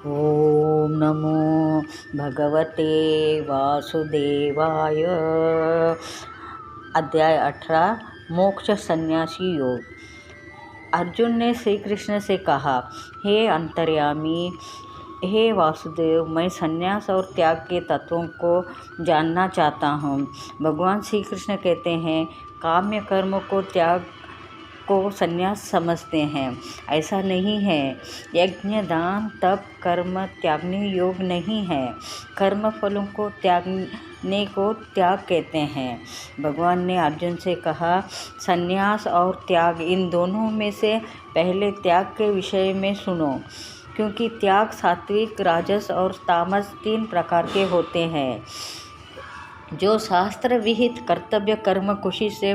ओम नमो भगवते वासुदेवाय। अध्याय 18 मोक्ष सन्यासी योग। अर्जुन ने श्री कृष्ण से कहा, हे अंतर्यामी, हे वासुदेव, मैं संन्यास और त्याग के तत्वों को जानना चाहता हूँ। भगवान श्री कृष्ण कहते हैं, काम्य कर्म को त्याग को संन्यास समझते हैं। ऐसा नहीं है। यज्ञ, दान, तप, कर्म त्यागने योग नहीं है। कर्म फलों को त्यागने को त्याग कहते हैं। भगवान ने अर्जुन से कहा, संन्यास और त्याग, इन दोनों में से पहले त्याग के विषय में सुनो, क्योंकि त्याग सात्विक, राजस और तामस 3 प्रकार के होते हैं। जो शास्त्र विहित कर्तव्य कर्म खुशी से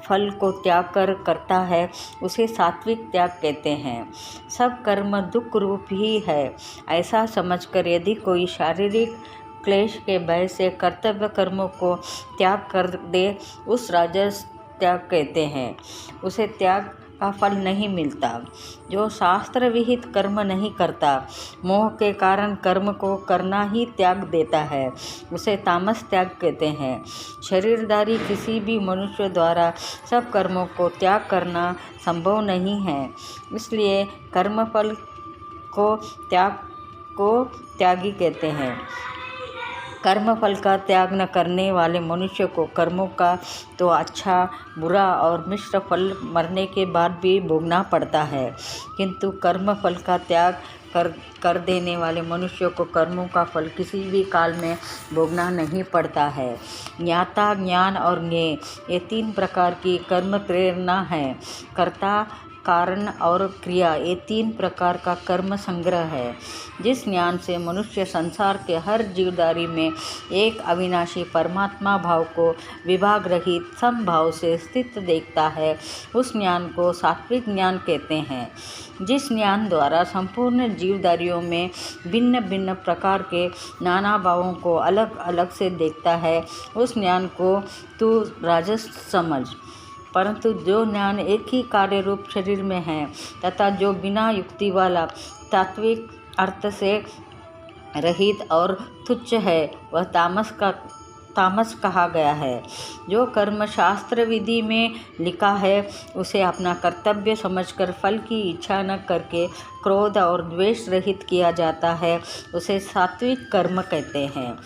फल को त्याग कर करता है, उसे सात्विक त्याग कहते हैं। सब कर्म दुख रूप ही है, ऐसा समझकर यदि कोई शारीरिक क्लेश के भय से कर्तव्य कर्मों को त्याग कर दे, उस राजस त्याग कहते हैं। उसे त्याग का फल नहीं मिलता। जो शास्त्र विहित कर्म नहीं करता, मोह के कारण कर्म को करना ही त्याग देता है, उसे तामस त्याग कहते हैं। शरीरधारी किसी भी मनुष्य द्वारा सब कर्मों को त्याग करना संभव नहीं है, इसलिए कर्मफल को त्यागी कहते हैं। कर्मफल का त्याग न करने वाले मनुष्य को कर्मों का तो अच्छा, बुरा और मिश्र फल मरने के बाद भी भोगना पड़ता है, किंतु कर्मफल का त्याग कर देने वाले मनुष्य को कर्मों का फल किसी भी काल में भोगना नहीं पड़ता है। ज्ञाता, ज्ञान और ज्ञेय, ये 3 प्रकार की कर्म प्रेरणा है। कर्ता, कारण और क्रिया, ये 3 प्रकार का कर्म संग्रह है। जिस ज्ञान से मनुष्य संसार के हर जीवधारी में एक अविनाशी परमात्मा भाव को विभाग रहित समभाव से स्थित देखता है, उस ज्ञान को सात्विक ज्ञान कहते हैं। जिस ज्ञान द्वारा संपूर्ण जीवधारियों में भिन्न भिन्न प्रकार के नाना भावों को अलग अलग से देखता है, उस ज्ञान को तू राजस समझ। परंतु जो ज्ञान एक ही कार्य रूप शरीर में है तथा जो बिना युक्ति वाला, तात्विक अर्थ से रहित और तुच्छ है, वह तामस कहा गया है। जो कर्म शास्त्र विधि में लिखा है, उसे अपना कर्तव्य समझकर फल की इच्छा न करके क्रोध और द्वेष रहित किया जाता है, उसे सात्विक कर्म कहते हैं।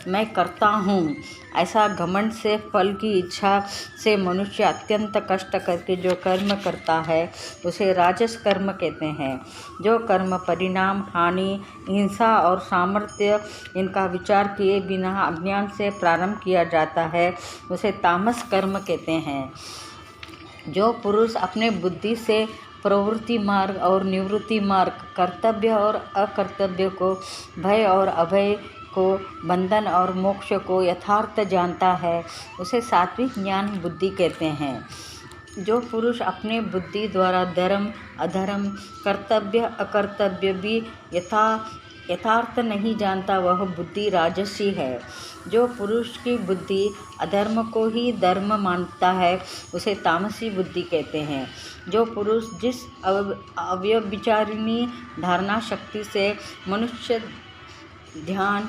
मैं करता हूँ, ऐसा घमंड से फल की इच्छा से मनुष्य अत्यंत कष्ट करके जो कर्म करता है, उसे राजस कर्म कहते हैं। जो कर्म परिणाम, हानि, हिंसा और सामर्थ्य, इनका विचार किए बिना अज्ञान से प्रारंभ किया जाता है, उसे तामस कर्म कहते हैं। जो पुरुष अपने बुद्धि से प्रवृत्ति मार्ग और निवृत्ति मार्ग, कर्तव्य और अकर्तव्य को, भय और अभय को, बंधन और मोक्ष को यथार्थ जानता है, उसे सात्विक ज्ञान बुद्धि कहते हैं। जो पुरुष अपने बुद्धि द्वारा धर्म, अधर्म, कर्तव्य, अकर्तव्य भी यथार्थ नहीं जानता, वह बुद्धि राजसी है। जो पुरुष की बुद्धि अधर्म को ही धर्म मानता है, उसे तामसी बुद्धि कहते हैं। जो पुरुष जिस अव्यभिचारिणी धारणा शक्ति से मनुष्य ध्यान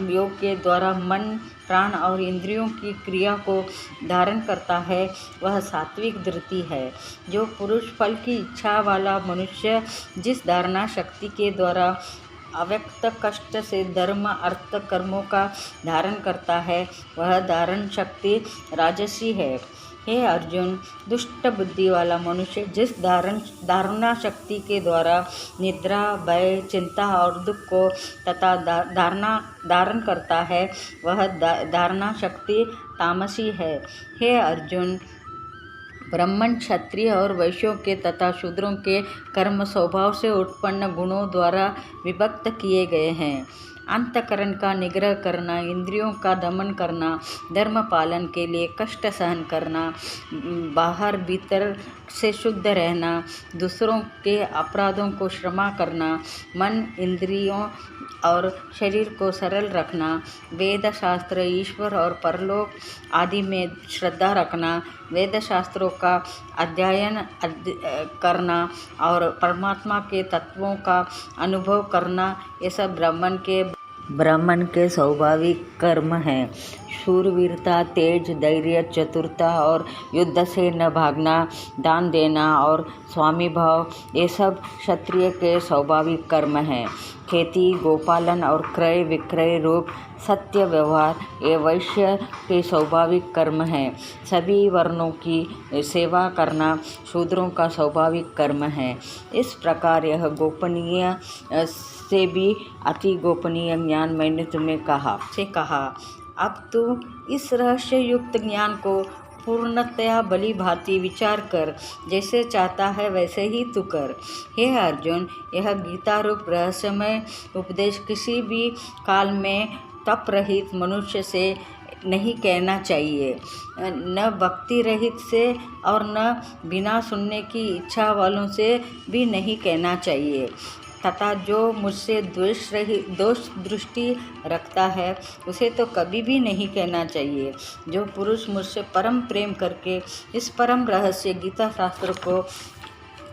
योग के द्वारा मन, प्राण और इंद्रियों की क्रिया को धारण करता है, वह सात्विक धृति है। जो पुरुष फल की इच्छा वाला मनुष्य जिस धारणा शक्ति के द्वारा अव्यक्त कष्ट से धर्म, अर्थ, कर्मों का धारण करता है, वह धारण शक्ति राजसी है। हे अर्जुन, दुष्ट बुद्धि वाला मनुष्य जिस धारणा शक्ति के द्वारा निद्रा, भय, चिंता और दुख को तथा धारण करता है, वह धारणा शक्ति तामसी है। हे अर्जुन, ब्राह्मण, क्षत्रिय और वैश्यों के तथा शूद्रों के कर्म स्वभाव से उत्पन्न गुणों द्वारा विभक्त किए गए हैं। अंतकरण का निग्रह करना, इंद्रियों का दमन करना, धर्म पालन के लिए कष्ट सहन करना, बाहर भीतर से शुद्ध रहना, दूसरों के अपराधों को क्षमा करना, मन, इंद्रियों और शरीर को सरल रखना, वेद शास्त्र, ईश्वर और परलोक आदि में श्रद्धा रखना, वेद शास्त्रों का अध्ययन करना और परमात्मा के तत्वों का अनुभव करना, ये सब ब्राह्मण के स्वाभाविक कर्म हैं। शूरवीरता, तेज, धैर्य, चतुरता और युद्ध से न भागना, दान देना और स्वामी भाव, ये सब क्षत्रिय के स्वाभाविक कर्म हैं। खेती, गोपालन और क्रय विक्रय रूप सत्य व्यवहार, ये वैश्य के स्वाभाविक कर्म हैं। सभी वर्णों की सेवा करना शूद्रों का स्वाभाविक कर्म है। इस प्रकार यह गोपनीय से भी अति गोपनीय ज्ञान मैंने तुम्हें कहा। अब तू इस रहस्य युक्त ज्ञान को पूर्णतया भली भांति विचार कर, जैसे चाहता है वैसे ही तू कर। हे अर्जुन, यह गीता रूप रहस्यमय उपदेश किसी भी काल में तप रहित मनुष्य से नहीं कहना चाहिए, न भक्ति रहित से और न बिना सुनने की इच्छा वालों से भी नहीं कहना चाहिए, तथा जो मुझसे दोष दृष्टि रखता है उसे तो कभी भी नहीं कहना चाहिए। जो पुरुष मुझसे परम प्रेम करके इस परम रहस्य गीता शास्त्र को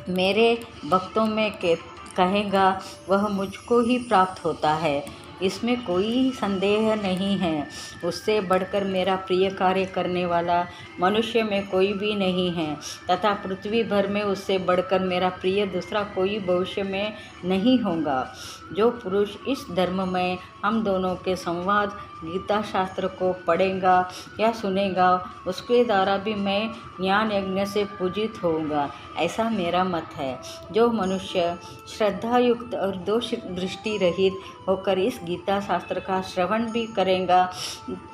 मेरे भक्तों में कहेगा, वह मुझको ही प्राप्त होता है, इसमें कोई संदेह नहीं है। उससे बढ़कर मेरा प्रिय कार्य करने वाला मनुष्य में कोई भी नहीं है, तथा पृथ्वी भर में उससे बढ़कर मेरा प्रिय दूसरा कोई भविष्य में नहीं होगा। जो पुरुष इस धर्म में हम दोनों के संवाद गीता शास्त्र को पढ़ेगा या सुनेगा, उसके द्वारा भी मैं ज्ञान यज्ञ से पूजित होऊंगा, ऐसा मेरा मत है। जो मनुष्य श्रद्धायुक्त और दोष दृष्टि रहित होकर इस गीता शास्त्र का श्रवण भी करेगा,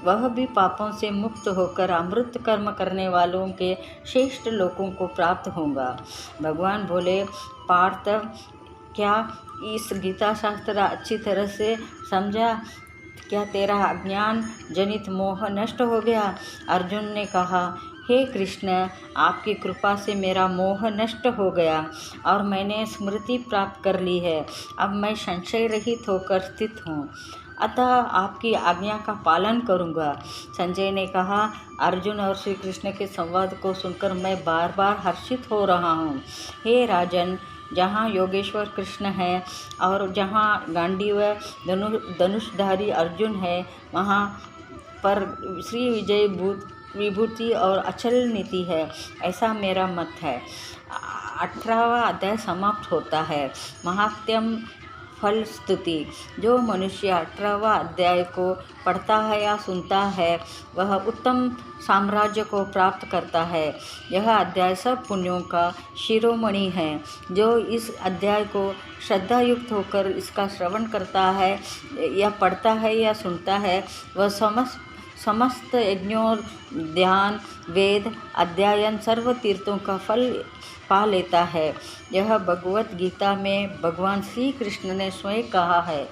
वह भी पापों से मुक्त होकर अमृत कर्म करने वालों के श्रेष्ठ लोकों को प्राप्त होगा। भगवान बोले, पार्थ, क्या इस गीता शास्त्र अच्छी तरह से समझा? क्या तेरा अज्ञान जनित मोह नष्ट हो गया? अर्जुन ने कहा, हे कृष्ण, आपकी कृपा से मेरा मोह नष्ट हो गया और मैंने स्मृति प्राप्त कर ली है। अब मैं संशय रहित होकर स्थित हूँ, अतः आपकी आज्ञा का पालन करूँगा। संजय ने कहा, अर्जुन और श्री कृष्ण के संवाद को सुनकर मैं बार बार हर्षित हो रहा हूँ। हे राजन, जहाँ योगेश्वर कृष्ण है और जहाँ गांडीव धनुषधारी अर्जुन है, वहाँ पर श्री विजय विभूति और अचल नीति है, ऐसा मेरा मत है। 18वां अध्याय समाप्त होता है। महात्म्यम फल स्तुति। जो मनुष्य 18वां अध्याय को पढ़ता है या सुनता है, वह उत्तम साम्राज्य को प्राप्त करता है। यह अध्याय सब पुण्यों का शिरोमणि है। जो इस अध्याय को श्रद्धायुक्त होकर इसका श्रवण करता है या पढ़ता है या सुनता है, वह समस्त यज्ञों, ध्यान, वेद, अध्ययन, सर्व तीर्थों का फल पा लेता है। यह भगवत गीता में भगवान श्री कृष्ण ने स्वयं कहा है।